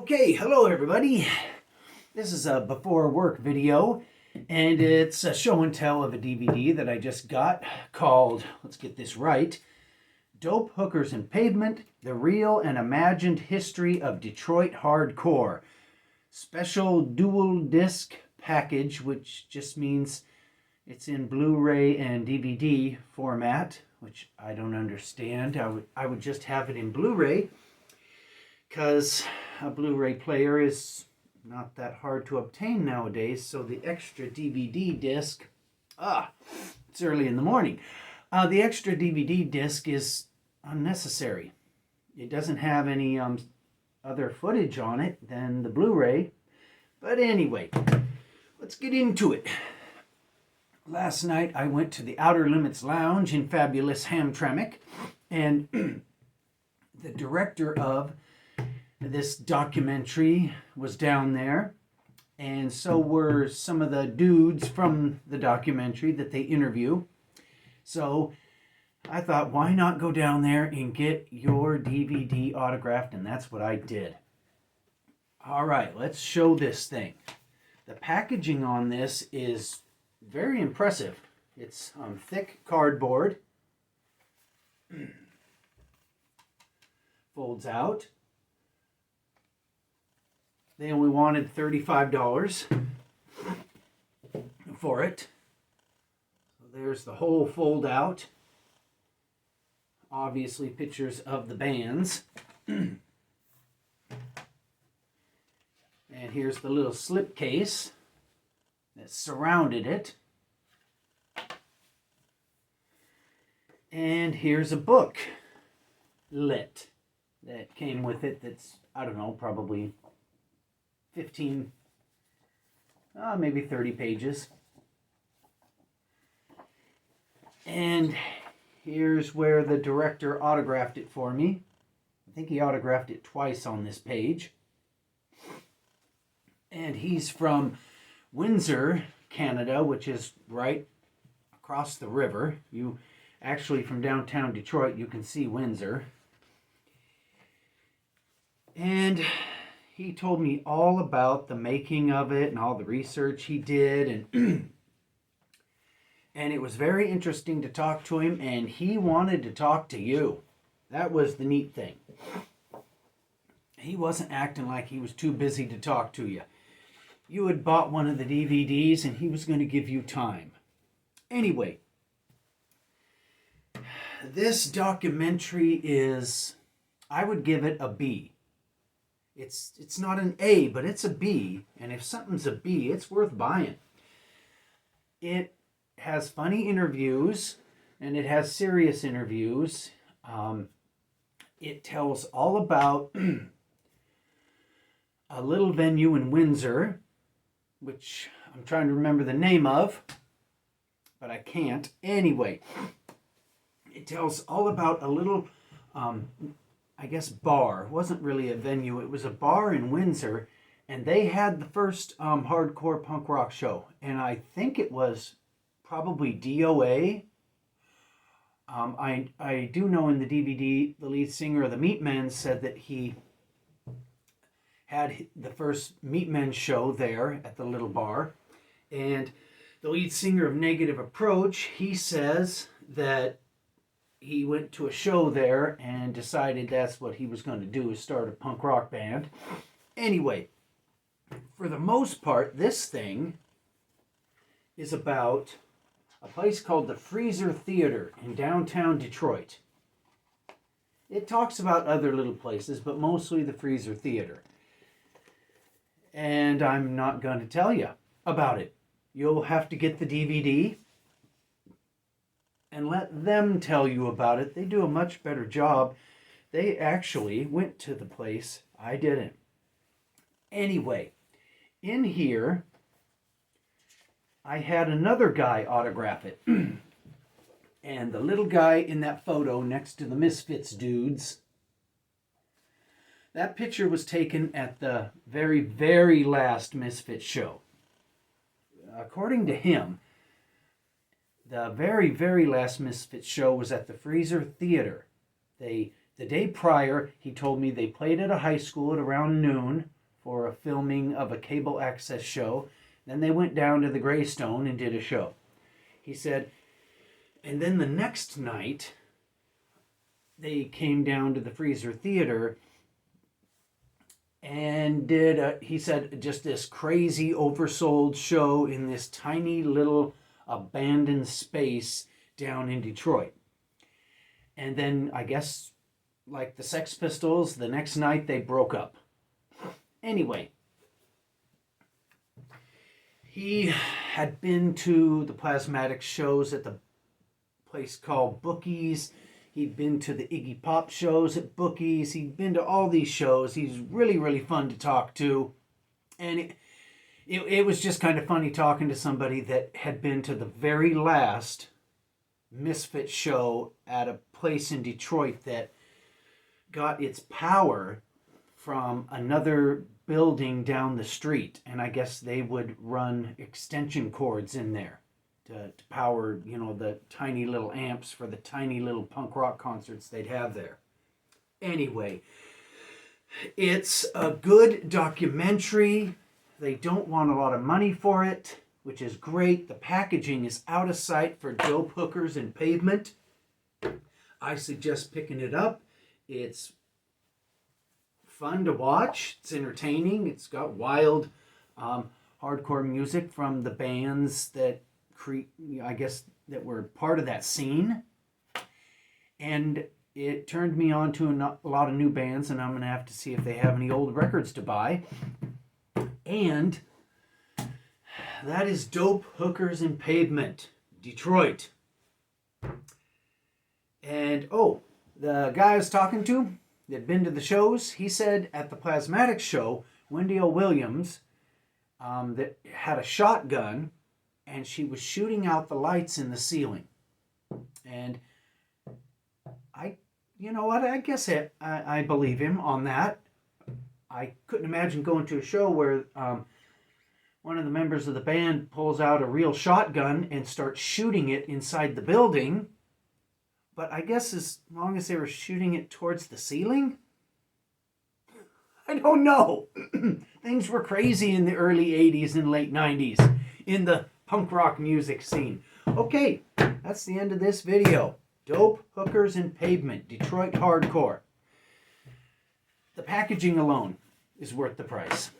Okay, hello everybody. This is a before work video, and it's a show and tell of a DVD that I just got called, let's get this right, Dope, Hookers, and Pavement, The Real and Imagined History of Detroit Hardcore. Special dual disc package, which just means it's in Blu-ray and DVD format, which I don't understand. I would just have it in Blu-ray, because a Blu-ray player is not that hard to obtain nowadays, so the extra DVD disc, it's early in the morning. The extra DVD disc is unnecessary. It doesn't have any other footage on it than the Blu-ray. But anyway, let's get into it. Last night I went to the Outer Limits Lounge in fabulous Hamtramck, and the director of this documentary was down there, and so were some of the dudes from the documentary that they interview. So I thought, why not go down there and get your DVD autographed? And that's what I did. All right, let's show this thing. The packaging on this is very impressive. It's thick cardboard. Folds out. They only wanted $35 for it. So there's the whole fold out. Obviously pictures of the bands. And here's the little slip case that surrounded it. And here's a book, Lit, that came with it that's, I don't know, probably 15, maybe 30 pages. And here's where the director autographed it for me. I think he autographed it twice on this page. And he's from Windsor, Canada, which is right across the river. You actually, from downtown Detroit, you can see Windsor. And he told me all about the making of it and all the research he did, and and it was very interesting to talk to him, and he wanted to talk to you. That was the neat thing. He wasn't acting like he was too busy to talk to you. You had bought one of the DVDs and he was going to give you time. Anyway, this documentary is, I would give it a B. It's not an A, but it's a B. And if something's a B, it's worth buying. It has funny interviews, and it has serious interviews. It tells all about a little venue in Windsor, which I'm trying to remember the name of, but I can't. Anyway, it tells all about a little I guess bar. It wasn't really a venue. It was a bar in Windsor, and they had the first hardcore punk rock show. And I think it was probably DOA. I do know in the DVD, the lead singer of the Meatmen said that he had the first Meatmen show there at the little bar. And the lead singer of Negative Approach, he says that he went to a show there and decided that's what he was going to do, is start a punk rock band. Anyway, for the most part, this thing is about a place called the Freezer Theater in downtown Detroit. It talks about other little places, but mostly the Freezer Theater. And I'm not going to tell you about it. You'll have to get the DVD and let them tell you about it. They do a much better job. They actually went to the place. I didn't. Anyway, in here, I had another guy autograph it. And the little guy in that photo next to the Misfits dudes, that picture was taken at the very, very last Misfits show. According to him, the very, very last Misfits show was at the Freezer Theater. The day prior, he told me they played at a high school at around noon. for a filming of a cable access show. Then they went down to the Greystone and did a show. He said, and then the next night, they came down to the Freezer Theater and did, he said, just this crazy oversold show in this tiny little abandoned space down in Detroit. And then, I guess, like the Sex Pistols, the next night they broke up. Anyway, he had been to the Plasmatic shows at the place called Bookies. He'd been to the Iggy Pop shows at Bookies. He'd been to all these shows. He's really, really fun to talk to. And it was just kind of funny talking to somebody that had been to the very last Misfit show at a place in Detroit that got its power from another building down the street. And I guess they would run extension cords in there to power, you know, the tiny little amps for the tiny little punk rock concerts they'd have there. Anyway, it's a good documentary. They don't want a lot of money for it, which is great. The packaging is out of sight for dope hookers and pavement. I suggest picking it up. It's fun to watch. It's entertaining. It's got wild hardcore music from the bands that I guess that were part of that scene. And it turned me on to a lot of new bands, and I'm going to have to see if they have any old records to buy. And that is Dope, Hookers, and Pavement, Detroit. And, the guy I was talking to that had been to the shows, he said at the Plasmatic show, Wendy O. Williams that had a shotgun, and she was shooting out the lights in the ceiling. And you know what, I guess I believe him on that. I couldn't imagine going to a show where one of the members of the band pulls out a real shotgun and starts shooting it inside the building. But I guess as long as they were shooting it towards the ceiling? I don't know. Things were crazy in the early 80s and late 90s in the punk rock music scene. Okay, that's the end of this video. Dope, Hookers, and Pavement, Detroit hardcore. The packaging alone is worth the price.